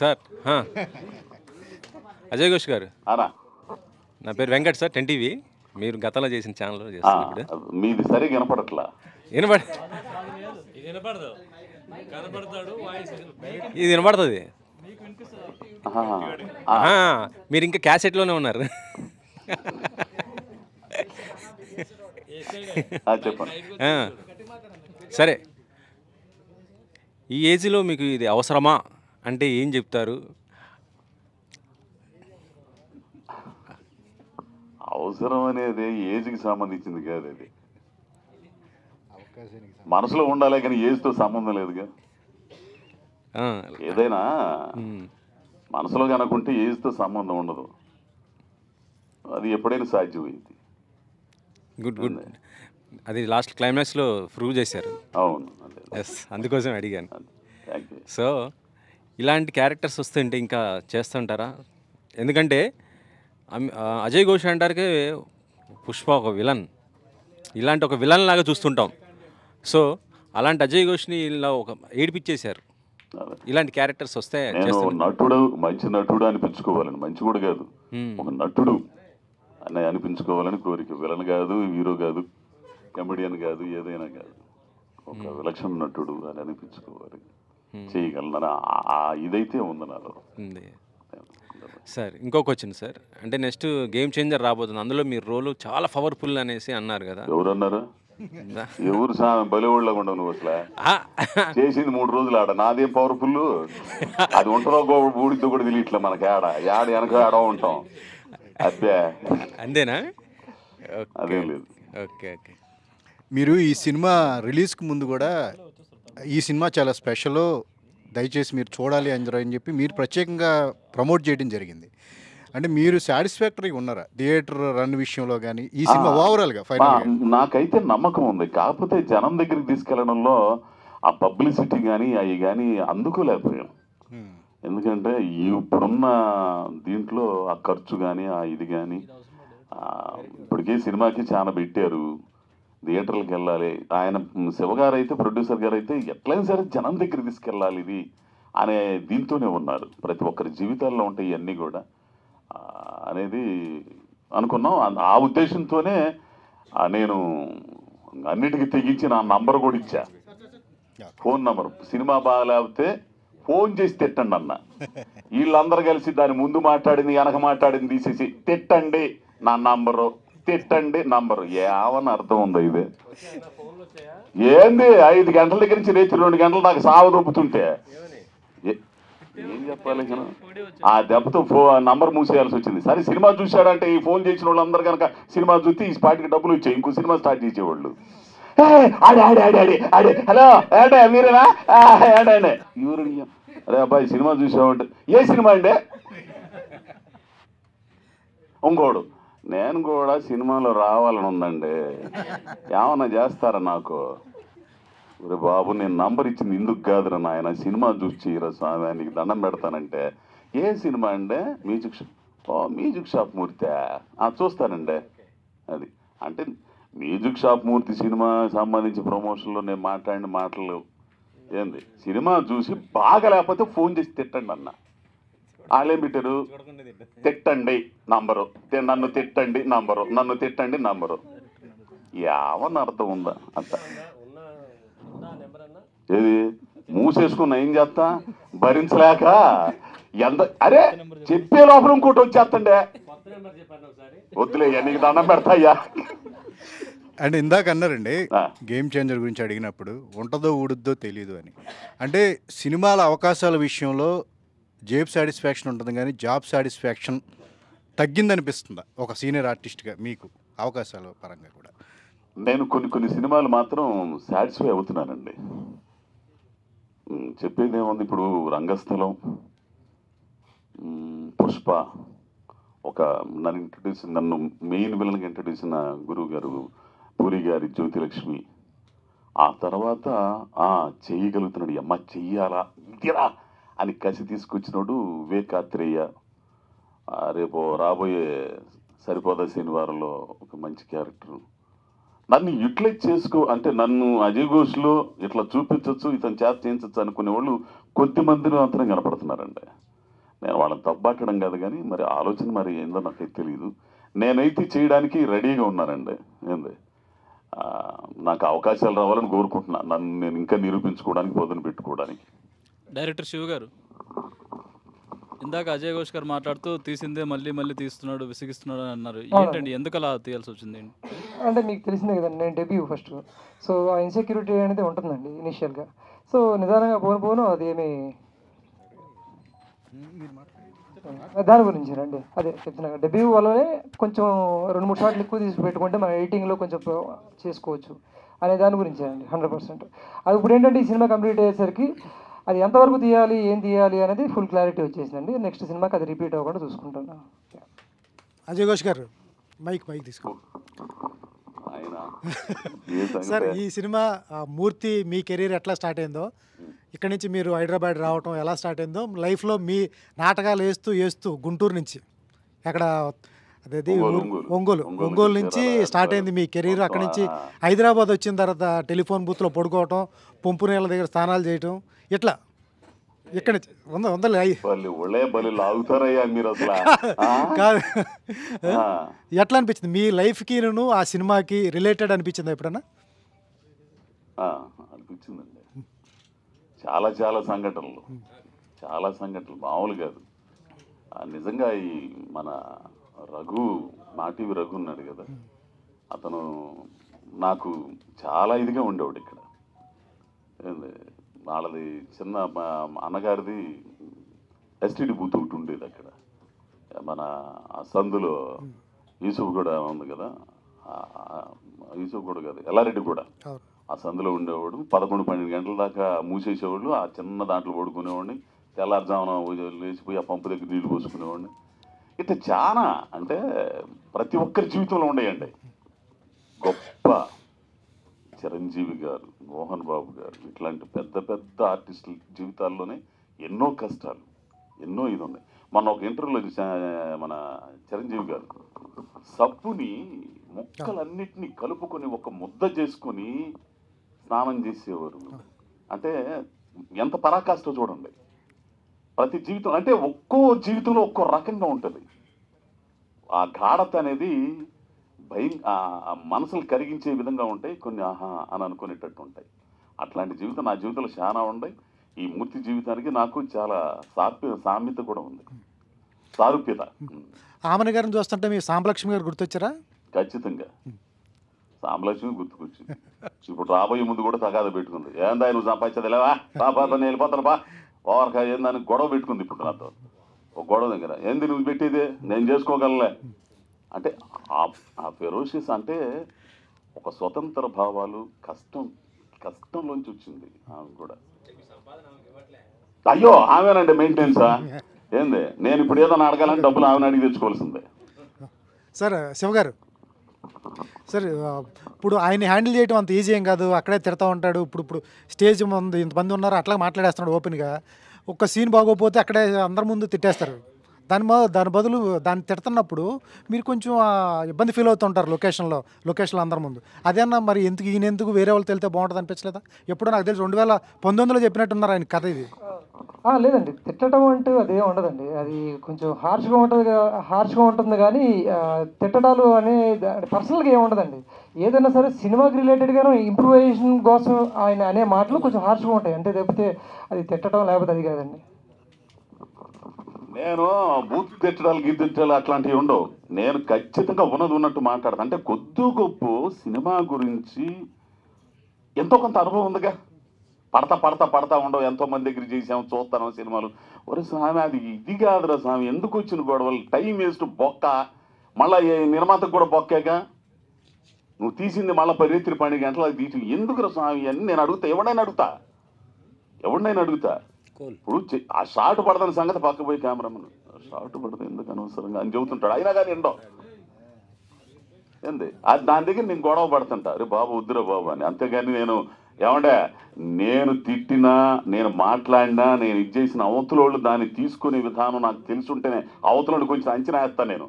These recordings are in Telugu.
సార్ అజయ్ ఘోష్ గారు, అనా నా పేరు వెంకట్ సార్, 10 TV. మీరు గతంలో చేసిన ఛానల్లో చేస్తున్నారు. ఇప్పుడు మీది సరిగా వినపడట్లా. వినపడ ఇది వినపడుతుంది. మీరు ఇంకా క్యాసెట్లోనే ఉన్నారు. చెప్పండి. సరే, ఈ ఏజ్లో మీకు ఇది అవసరమా అంటే ఏం చెప్తారు? అవసరం అనేది ఏజ్కి సంబంధించింది కాదు, అది మనసులో ఉండాలి కానీ ఏజ్తో సంబంధం లేదుగా. ఏదైనా మనసులో కనుకుంటే ఏజ్తో సంబంధం ఉండదు, అది ఎప్పుడైనా సాధ్యమైంది. Good good. అది లాస్ట్ క్లైమాక్స్లో ప్రూవ్ చేశారు. అవును, ఎస్, అందుకోసం అడిగాను. Thank you. సో ఇలాంటి క్యారెక్టర్స్ వస్తుంటే ఇంకా చేస్తుంటారా? ఎందుకంటే అజయ్ ఘోష్ అంటారుకే పుష్ప ఒక విలన్, ఇలాంటి ఒక విలన్ లాగా చూస్తుంటాం. సో అలాంటి అజయ్ ఘోష్ని ఇలా ఒక ఏడిపించేశారు. ఇలాంటి క్యారెక్టర్స్ వస్తే నేను నటుడు, మంచి నటుడు అనిపించుకోవాలని, మంచి కూడా కాదు, ఒక నటుడు అని అనిపించుకోవాలని కోరిక. విలన్ కాదు, హీరో కాదు, కమెడియన్ కాదు, ఏదైనా కాదు, ఒక విలక్షణ నటుడు అని అనిపించుకోవాలి, చేయగలనని ఇదైతే ఉంది నాలో. సార్ ఇంకొక వచ్చింది సార్, అంటే నెక్స్ట్ గేమ్ చేంజర్ రాబోతుంది, అందులో మీ రోల్ చాలా పవర్ఫుల్ అనేసి అన్నారు కదా. ఎవరన్నారు? ఎవరు బలివాళ్ళగా ఉండవు నువ్వు అసలు. చేసింది 3 రోజులు ఆడ, నాదేం పవర్ఫుల్. అది ఉంటుందో ఊడితో కూడా తెలియట్లే మనకి. ఆడ వెనక ఆడ ఉంటాం, అదే అంతేనా? అదేం లేదు. Okay okay. మీరు ఈ సినిమా రిలీజ్కి ముందు కూడా ఈ సినిమా చాలా స్పెషల్, దయచేసి మీరు చూడాలి అందరూ అని చెప్పి మీరు ప్రత్యేకంగా ప్రమోట్ చేయడం జరిగింది. అంటే మీరు సాటిస్ఫాక్టరీగా ఉన్నారా థియేటర్ రన్ విషయంలో కానీ ఈ సినిమా ఓవరాల్గా? నాకైతే నమ్మకం ఉంది, కాకపోతే జనం దగ్గరికి తీసుకెళ్లడంలో ఆ పబ్లిసిటీ కానీ అవి కానీ అందుకోలేకపోయాం. ఎందుకంటే ఇప్పుడున్న దీంట్లో ఆ ఖర్చు కానీ ఆ ఇది కానీ, ఇప్పటికే సినిమాకి చాలా పెట్టారు, థియేటర్లకు వెళ్ళాలి. ఆయన శివగారు అయితే, ప్రొడ్యూసర్ గారు అయితే ఎట్లయినా సరే జనం దగ్గర తీసుకెళ్ళాలి ఇది అనే దీంతోనే ఉన్నారు. ప్రతి ఒక్కరి జీవితాల్లో ఉంటాయి ఇవన్నీ కూడా అనేది అనుకున్నాం. ఆ ఉద్దేశంతోనే నేను అన్నిటికీ తెగించి నా నంబర్ కూడా ఇచ్చా, ఫోన్ నంబర్. సినిమా బాగాలేకపోతే ఫోన్ చేసి తిట్టండి అన్న. వీళ్ళందరూ కలిసి దాని ముందు మాట్లాడింది వెనక మాట్లాడింది తీసేసి తిట్టండి నా నంబరు, తిట్టండి నంబరు. ఏమని అర్థం ఉందో ఇది? ఏంది 5 గంటల దగ్గర నుంచి రేచి 2 గంటలు నాకు సావ దొబ్బుతుంటే ఏం చెప్పాలి? ఆ దెబ్బతో నంబర్ మూసేయాల్సి వచ్చింది. సరే సినిమా చూశాడంటే ఈ ఫోన్ చేసిన వాళ్ళందరూ కనుక సినిమా చూస్తే ఈ స్పాట్కి డబ్బులు వచ్చాయి, ఇంకో సినిమా స్టార్ట్ చేసేవాళ్ళు. ఆడే ఆడే ఆడే ఆడే ఆడే హలో ఏడే మీరేనా ఏడే ఎవరు? అరే అబ్బాయి సినిమా చూసామంటే ఏ సినిమా అండి? ఇంకోడు నేను కూడా సినిమాలో రావాలని ఉందండి, ఏమన్నా చేస్తారా నాకు? ఒరే బాబు, నేను నంబర్ ఇచ్చింది ఇందుకు కాదురా నాయన, సినిమా చూసి రా స్వామి, నీకు దండం పెడతానంటే. ఏ సినిమా అండి? Music shop. మ్యూజిక్ షాప్ మూర్తి చూస్తానండి. అది అంటే మ్యూజిక్ షాప్ మూర్తి సినిమా సంబంధించి ప్రమోషన్లో నేను మాట్లాడిన మాటలు ఏంది? సినిమా చూసి బాగా లేకపోతే ఫోన్ చేసి తిట్టండి అన్న. వాళ్ళేం పెట్టారు? తిట్టండి నంబరు, నన్ను తిట్టండి నంబరు, నన్ను తిట్టండి నంబరు. ఏమన్నా అర్థం ఉందా? అంత ఏది మూసేసుకున్నా ఏం చేస్తా, భరించలేక ఎంత. అరే చెప్పే లోపల ఇంకోటి వచ్చేస్తండే, వద్దులే నీకు దండం పెడతాయ్యా. అంటే ఇందాక అన్నారండి గేమ్ చేంజర్ గురించి అడిగినప్పుడు ఉంటుందో ఊడుద్దో తెలీదు అని. అంటే సినిమాల అవకాశాల విషయంలో జేబ్ సాటిస్ఫాక్షన్ ఉంటుంది కానీ జాబ్ సాటిస్ఫాక్షన్ తగ్గిందనిపిస్తుందా ఒక సీనియర్ ఆర్టిస్ట్గా మీకు అవకాశాల పరంగా కూడా? నేను కొన్ని సినిమాలు మాత్రం సాటిస్ఫై అవుతున్నానండి. చెప్పేది ఏముంది, ఇప్పుడు రంగస్థలం, పుష్ప, ఒక నన్ను మెయిన్ విలన్గా ఇంట్రడ్యూస్ అయిన గురువు గారు పూరి గారి జ్యోతిలక్ష్మి. ఆ తర్వాత చేయగలుగుతున్నాడు, అమ్మ చెయ్యాలా ఇదిరా అని కసి తీసుకొచ్చినాడు వివేకాత్రేయ. రేపు రాబోయే సరిపోదా శనివారంలో ఒక మంచి క్యారెక్టరు. నన్ను యూటిలైజ్ చేసుకో అంటే నన్ను అజయ్ ఘోష్లో ఇట్లా చూపించవచ్చు, ఇతను చేత చేయించవచ్చు అనుకునే వాళ్ళు కొద్ది మందిని మాత్రం కనపడుతున్నారండి. నేను వాళ్ళని తప్పాటడం కాదు, కానీ మరి ఆలోచన మరి ఏందో నాకైతే తెలియదు. నేనైతే చేయడానికి రెడీగా ఉన్నానండి. ఏంది నాకు అవకాశాలు రావాలని కోరుకుంటున్నా, నన్ను నేను ఇంకా నిరూపించుకోవడానికి, పొద్దున పెట్టుకోవడానికి. డైరెక్టర్ శివ గారు, ఇందాక అజయ్ ఘోష్ గారు మాట్లాడుతూ తీసిందే మళ్ళీ మళ్ళీ తీస్తున్నాడు, విసిగిస్తున్నాడు అని అన్నారు. ఏంటండి, ఎందుకు అలా తీయాల్సి వచ్చింది? అంటే మీకు తెలిసిందే కదండి, నేను డెబ్యూ ఫస్ట్. సో ఆ ఇన్సెక్యూరిటీ అనేది ఉంటుందండి ఇనిషియల్గా. సో నిదానంగా పోను అది ఏమి దాని గురించి రండి, అదే చెప్తున్నా. డెబ్యూ వల్లనే కొంచెం 2-3 షాట్లు ఎక్కువ తీసి పెట్టుకుంటే మన ఎడిటింగ్లో కొంచెం చేసుకోవచ్చు అనే దాని గురించి అండి 100%. అది ఇప్పుడు ఏంటంటే ఈ సినిమా కంప్లీట్ అయ్యేసరికి అది ఎంతవరకు తీయాలి, ఏం తీయాలి అనేది ఫుల్ క్లారిటీ వచ్చేసిందండి. నెక్స్ట్ సినిమాకి అది రిపీట్ అవ్వకుండా చూసుకుంటాను. అజయ్ ఘోష్ గారు మైక్ తీసుకో. సార్, ఈ సినిమా మూర్తి మీ కెరీర్ ఎట్లా స్టార్ట్ అయిందో, ఇక్కడి నుంచి మీరు హైదరాబాద్ రావటం ఎలా స్టార్ట్ అయిందో, లైఫ్లో మీ నాటకాలు వేస్తూ గుంటూరు నుంచి అక్కడ అదేది ఒంగోలు నుంచి స్టార్ట్ అయింది మీ కెరీర్. అక్కడి నుంచి హైదరాబాద్ వచ్చిన తర్వాత టెలిఫోన్ బూత్లో పడుకోవటం, పంపు నీళ్ళ దగ్గర స్నానాలు చేయటం, ఇట్లా ఇక్కడ కాదు. ఎట్లా అనిపించింది మీ లైఫ్కి, ఆ సినిమాకి రిలేటెడ్ అనిపించింది ఎప్పుడన్నా? అనిపించిందండి. చాలా సంఘటనలు మామూలు కాదు. నిజంగా ఈ మన రఘు, మాటీవి రఘు ఉన్నాడు కదా, అతను నాకు చాలా ఇదిగా ఉండేవాడు. ఇక్కడ వాళ్ళది చిన్న అన్నగారిది ఎస్టీడీ బూత్ ఒకటి ఉండేది అక్కడ, మన ఆ సందులో యూసుఫ్ కూడా ఉంది కదా, యూసుఫ్ కూడా కాదు ఎల్లారెడ్డి కూడా ఆ సందులో ఉండేవాడు. 11-12 గంటల దాకా మూసేసేవాళ్ళు. ఆ చిన్న దాంట్లో పడుకునేవాడిని. తెల్లారుజామున లేచిపోయి ఆ పంపు దగ్గర నీళ్లు పోసుకునేవాడిని. ఇట్లా చాలా అంటే ప్రతి ఒక్కరి జీవితంలో ఉండేయండి. గొప్ప చిరంజీవి గారు, మోహన్ బాబు గారు, ఇట్లాంటి పెద్ద ఆర్టిస్టుల జీవితాల్లోనే ఎన్నో కష్టాలు, ఎన్నో ఇది ఉన్నాయి. మన ఒక ఇంటర్వ్యూలో మన చిరంజీవి గారు సబ్బుని ముక్కలన్నిటినీ కలుపుకొని ఒక ముద్ద చేసుకొని స్నానం చేసేవారు. అంటే ఎంత పరాకాష్ఠ చూడండి. ప్రతి జీవితం అంటే ఒక్కో జీవితంలో ఒక్కో రకంగా ఉంటుంది. ఆ గాఢత అనేది మనసులు కరిగించే విధంగా ఉంటాయి, కొన్ని ఆహా అని అనుకునేటట్టు ఉంటాయి. అట్లాంటి జీవితం నా జీవితంలో చాలా ఉన్నాయి. ఈ మూర్తి జీవితానికి నాకు చాలా సామ్యత కూడా ఉంది, సారూప్యత. ఆమెన గారిని చూస్తుంటే మీ సాంబలక్ష్మి గారు గుర్తొచ్చారా? ఖచ్చితంగా సాంబలక్ష్మి గుర్తుకొచ్చింది. ఇప్పుడు రాబోయే ముందు కూడా తగాద పెట్టుకుంది. ఏందా నువ్వు సంపాదించలేవా, నేను వెళ్ళిపోతాను బా ఓవర్కాయ ఏందని గొడవ పెట్టుకుంది. ఇప్పుడు నాతో ఒక గొడవ దగ్గర, ఏంది నువ్వు పెట్టేది, నేను చేసుకోగలలే అంటే. ఆ ఫెరోషియస్ అంటే ఒక స్వతంత్ర భావాలు, కష్టంలోంచి వచ్చింది ఆమె కూడా. అయ్యో ఆమెనండి మెయింటెనెన్సా ఏంది, నేను ఇప్పుడు ఏదైనా అడగాలని డబ్బులు ఆమెను అడిగి తెచ్చుకోవాల్సిందే. సార్ శివగారు, సార్ ఇప్పుడు ఆయన హ్యాండిల్ చేయడం అంత ఈజీ ఏం కాదు. అక్కడే తిడతా ఉంటాడు. ఇప్పుడు స్టేజ్ ముందు ఇంతమంది ఉన్నారు, అట్లా మాట్లాడేస్తున్నాడు ఓపెన్గా. ఒక్క సీన్ బాగోపోతే అక్కడే అందరి ముందు తిట్టేస్తారు. దాని బదులు దాన్ని తిడుతున్నప్పుడు మీరు కొంచెం ఇబ్బంది ఫీల్ అవుతుంటారు లొకేషన్లో అందరి ముందు. అదేనా మరి ఈయనెందుకు వేరే వాళ్ళు తెలితే బాగుంటుంది అనిపించలేదా? ఎప్పుడో నాకు తెలిసి 2019లో చెప్పినట్టున్నారు ఆయన కథ ఇది. లేదండి, తిట్టడం అంటూ అదేం ఉండదండి. అది కొంచెం హార్ష్గా ఉంటుంది కానీ తిట్టడాలు అనే పర్సనల్గా ఏమి ఉండదండి. ఏదైనా సరే సినిమాకి రిలేటెడ్గాను ఇంప్రూవైజేషన్ కోసం ఆయన అనే మాటలు కొంచెం హార్ష్గా ఉంటాయి అంతే తప్పితే అది తిట్టడం లేకపోతే అది కాదండి. నేను బూత్ తిట్టడాలు అట్లాంటివి ఉండవు. నేను ఖచ్చితంగా ఉన్నట్టు మాట్లాడతాను. అంటే గొప్ప సినిమా గురించి ఎంతో కొంత అనుభవం ఉందిగా. పడతా ఉండవు. ఎంతోమంది దగ్గర చేసాము, చూస్తాను సినిమాలు. ఒరే స్వామి, అది ఇది కాదురా స్వామి, ఎందుకు వచ్చిన గొడవలు, టైం వేస్ట్, బొక్క. మళ్ళీ నిర్మాతకు కూడా బొక్కేగా. నువ్వు తీసింది మళ్ళీ 12 గంటలకు తీసి ఎందుకురా స్వామి అని నేను అడుగుతా. ఎవడైనా అడుగుతా. ఇప్పుడు ఆ షార్ట్ పడదని సంగతి పక్క పోయి కెమెరామన్ షార్ట్ పడతా ఎందుకు అనవసరంగా అని చెబుతుంటాడు. అయినా కానీ ఎండో ఏంది అది దాని దగ్గర నేను గొడవ పడుతుంటా, అరే బాబు వద్దురా బాబు అని. అంతేగాని నేను తిట్టినా, నేను మాట్లాడినా, నేను ఇది చేసిన అవతలోళ్ళు దాన్ని తీసుకునే విధానం నాకు తెలుసుంటేనే అవతలోళ్ళు కొంచెం అంచనా వేస్తాను నేను.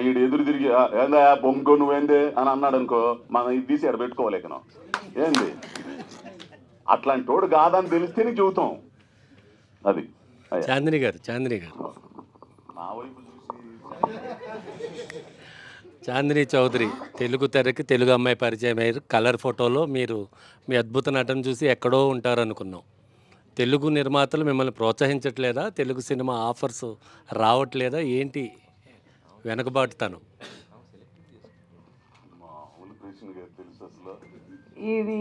ఈడు ఎదురు తిరిగి ఏందా బొమ్మకో నువ్వేందే అని అన్నాడు అనుకో, మనం ఇది తీసి ఎక్కడ పెట్టుకోలేకను ఏంది, అట్లాంటి వాడు కాదని తెలిస్తేనే చెబుతాం. అది చాందిని గారు నా వైపు చాందిని చౌదరి తెలుగు తెరకి తెలుగు అమ్మాయి పరిచయం అయ్యారు. కలర్ ఫోటోలో మీరు మీ అద్భుత నటన చూసి ఎక్కడో ఉంటారనుకున్నాం. తెలుగు నిర్మాతలు మిమ్మల్ని ప్రోత్సహించట్లేదా? తెలుగు సినిమా ఆఫర్స్ రావట్లేదా? ఏంటి వెనకబాటుతాను? ఇది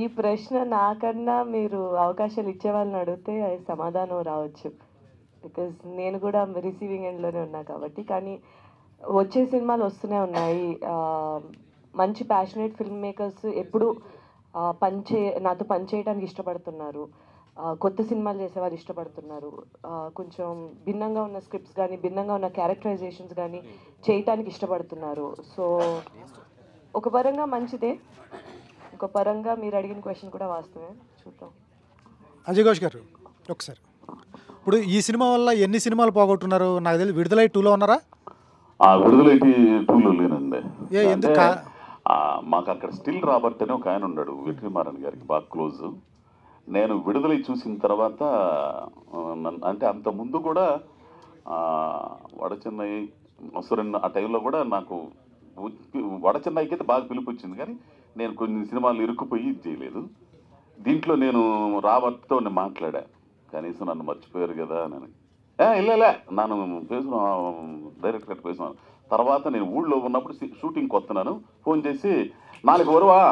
ఈ ప్రశ్న నాకన్నా మీరు అవకాశాలు ఇచ్చే వాళ్ళని అడిగితే అది సమాధానం రావచ్చు. బికాజ్ నేను కూడా రిసీవింగ్ ఎండ్లోనే ఉన్నా కాబట్టి. కానీ వచ్చే సినిమాలు వస్తూనే ఉన్నాయి. మంచి ప్యాషనేట్ ఫిల్మ్ మేకర్స్ ఎప్పుడు నాతో పనిచేయడానికి ఇష్టపడుతున్నారు. కొత్త సినిమాలు చేసేవాళ్ళు ఇష్టపడుతున్నారు. కొంచెం భిన్నంగా ఉన్న స్క్రిప్ట్స్ కానీ భిన్నంగా ఉన్న క్యారెక్టరైజేషన్స్ కానీ చేయటానికి ఇష్టపడుతున్నారు. సో ఒక పరంగా మంచిదే, ఒక పరంగా మీరు అడిగిన క్వశ్చన్ కూడా వాస్తవే. చూద్దాం. అజయ్ ఘోష్ గారు ఒకసారి, ఇప్పుడు ఈ సినిమా వల్ల ఎన్ని సినిమాలు పోగొట్టున్నారు? నాకు తెలియదు, విడుదలై 2లో ఉన్నారా? విడుదలైతే 2లో లేనండి. ఎందుకు? మాకు అక్కడ స్టిల్ రాబర్ట్ అని ఒక ఆయన ఉన్నాడు, వెట్రిమారన్ గారికి బాగా క్లోజ్. నేను విడుదలై చూసిన తర్వాత అంటే అంత ముందు కూడా వడచెన్నై మసూరన్ ఆ టైంలో కూడా నాకు వడచెన్నైకి అయితే బాగా పిలుపు వచ్చింది. కానీ నేను కొన్ని సినిమాలు ఇరుక్కుపోయి ఇది చేయలేదు. దీంట్లో నేను రాబర్ట్తో నేను మాట్లాడా, కనీసం నన్ను మర్చిపోయారు కదా అని. ఇల్లే నన్ను పేసిన డైరెక్టర్ గారు పేసిన తర్వాత నేను ఊళ్ళో ఉన్నప్పుడు షూటింగ్కి వస్తున్నాను, ఫోన్ చేసి 4 వరువా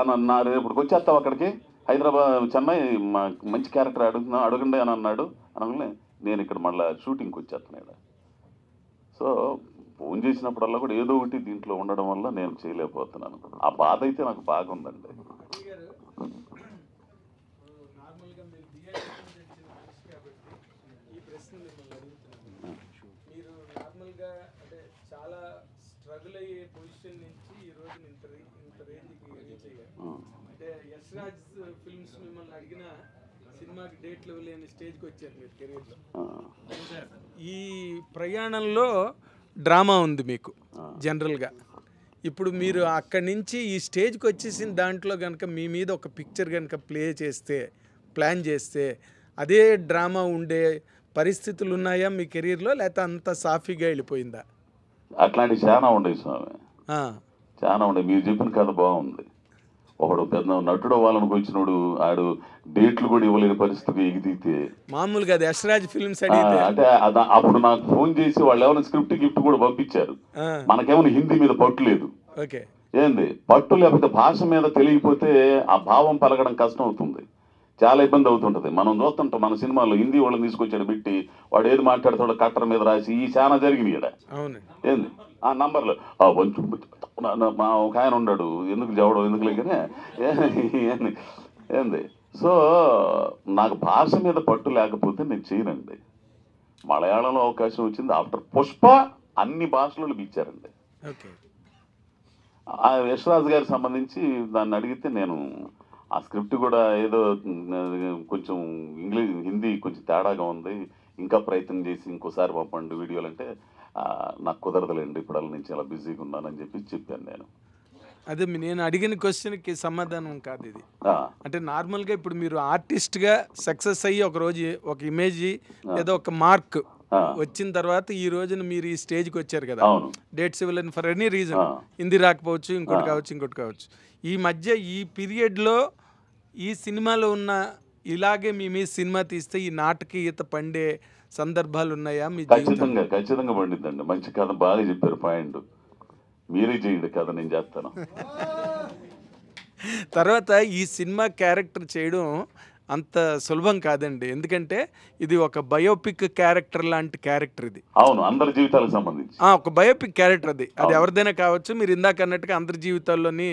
అని రేపటికి వచ్చేస్తావు అక్కడికి, హైదరాబాద్ చెన్నై మంచి క్యారెక్టర్ అడగండి అని అన్నాడు. అనగానే నేను ఇక్కడ మళ్ళీ షూటింగ్కి వచ్చేస్తున్నాడు. సో ఫోన్ చేసినప్పుడల్లా కూడా ఏదో ఒకటి దీంట్లో ఉండడం వల్ల నేను చేయలేకపోతున్నాను. ఆ బాధ అయితే నాకు బాగుందండి. చాలా స్ట్రగుల్ అయ్యే పొజిషన్ నుంచి ఈ రోజు ఇంత రేంజ్కి రీచ్ అయ్యారు. అంటే యశ్ రాజ్ ఫిల్మ్స్ మిమ్మల్ని అడిగిన సినిమాకి డేట్లు లేని స్టేజ్కి వచ్చారు మీరు కెరీర్లో. ఈ ప్రయాణంలో డ్రామా ఉంది మీకు జనరల్గా. ఇప్పుడు మీరు అక్కడి నుంచి ఈ స్టేజ్కి వచ్చేసిన దాంట్లో కనుక మీ మీద ఒక పిక్చర్ కనుక ప్లాన్ చేస్తే అదే డ్రామా ఉండే పరిస్థితులు ఉన్నాయా మీ కెరీర్లో, లేకపోతే అంత సాఫీగా వెళ్ళిపోయిందా? అట్లాంటివి చాలా ఉండేవి స్వామి, చాలా ఉండేవి. మీరు చెప్పిన కథ బాగుంది. ఒకడు పెద్ద నటుడు వాళ్ళకి వచ్చినోడు ఆడు డేట్లు కూడా ఇవ్వలేని పరిస్థితి ఎగిదితే మామూలుగా అది యశ్రాజ్ ఫిల్మ్స్ అంటే అప్పుడు నాకు ఫోన్ చేసి వాళ్ళు ఏమైనా స్క్రిప్ట్ గిఫ్ట్ కూడా పంపించారు. మనకేమైనా హిందీ మీద పట్టు లేదు. ఏంది పట్టు లేకపోతే భాష మీద తెలియకపోతే ఆ భావం పలకడం కష్టం అవుతుంది, చాలా ఇబ్బంది అవుతుంటది. మనం చూస్తుంటాం మన సినిమాలో హిందీ వాళ్ళని తీసుకొచ్చాడు పెట్టి వాడు ఏది మాట్లాడతాడో కట్టర్ మీద రాసి ఈ చాలా జరిగినాయి కదా. ఏంది ఆ నంబర్లు మా ఒక ఆయన ఉన్నాడు, ఎందుకు చెప్పడం ఎందుకు లేకనే ఏంది. సో నాకు భాష మీద పట్టు లేకపోతే నేను చేయనండి. మలయాళంలో అవకాశం వచ్చింది, ఆఫ్టర్ పుష్ప అన్ని భాషలలో పిలిచారండి. యశ్ రాజ్ గారికి సంబంధించి దాన్ని అడిగితే నేను ఆ స్క్రిప్ట్ కూడా ఏదో కొంచెం హిందీ కొంచెం తేడాగా ఉంది, ఇంకా ప్రయత్నం చేసి ఇంకోసారి పంపండి వీడియోలు అంటే నాకు కుదరదులేండి ఇప్పుడు నేను చాలా బిజీగా ఉన్నానని చెప్పాను నేను. అదే నేను అడిగిన క్వశ్చన్కి సమాధానం కాదు ఇది. అంటే నార్మల్గా ఇప్పుడు మీరు ఆర్టిస్ట్గా సక్సెస్ అయ్యి ఒక రోజు ఒక ఇమేజ్ ఏదో ఒక మార్క్ వచ్చిన తర్వాత ఈ రోజున మీరు ఈ స్టేజ్కి వచ్చారు కదా, డేట్స్ ఇవ్వలేని ఫర్ ఎనీ రీజన్, హిందీ రాకపోవచ్చు, ఇంకోటి కావచ్చు. ఈ మధ్య ఈ పీరియడ్లో ఈ సినిమాలో ఉన్న ఇలాగే మీ సినిమా తీస్తే ఈ నాటకీయత పండే సందర్భాలు ఉన్నాయా? మీ ఖచ్చితంగా పండిద్దండి. మంచి కథ బాగా చెప్పారు, పాయింట్ మీరే చేయండి కథ, నేను చేస్తాను. తర్వాత ఈ సినిమా క్యారెక్టర్ చేయడం అంత సులభం కాదండి, ఎందుకంటే ఇది ఒక బయోపిక్ క్యారెక్టర్ లాంటి క్యారెక్టర్ ఇది. అవును, అందరి జీవితాలకు సంబంధించి ఒక బయోపిక్ క్యారెక్టర్ అది ఎవరిదైనా కావచ్చు. మీరు ఇందాక అన్నట్టుగా అందరి జీవితాల్లోని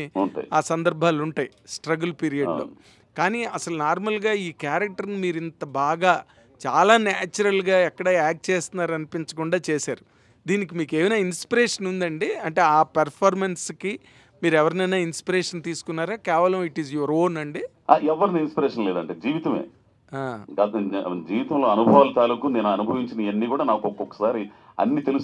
ఆ సందర్భాలు ఉంటాయి స్ట్రగుల్ పీరియడ్లో. కానీ అసలు నార్మల్గా ఈ క్యారెక్టర్ని మీరు ఇంత బాగా చాలా న్యాచురల్గా ఎక్కడ యాక్ట్ చేస్తున్నారు అనిపించకుండా చేశారు. దీనికి మీకు ఏమైనా ఇన్స్పిరేషన్ ఉందండి? అంటే ఆ పెర్ఫార్మెన్స్కి మీరు ఎవరినైనా ఇన్స్పిరేషన్ తీసుకున్నారా, కేవలం ఇట్ ఈస్ యువర్ ఓన్ అండి? ఎవరిని ఇన్స్పిరేషన్ లేదంటే జీవితమే, జీవితంలో అనుభవాల తాలూకు నేను అనుభవించిన ఇవన్నీ కూడా నాకు ఒక్కొక్కసారి అన్ని తెలుసు.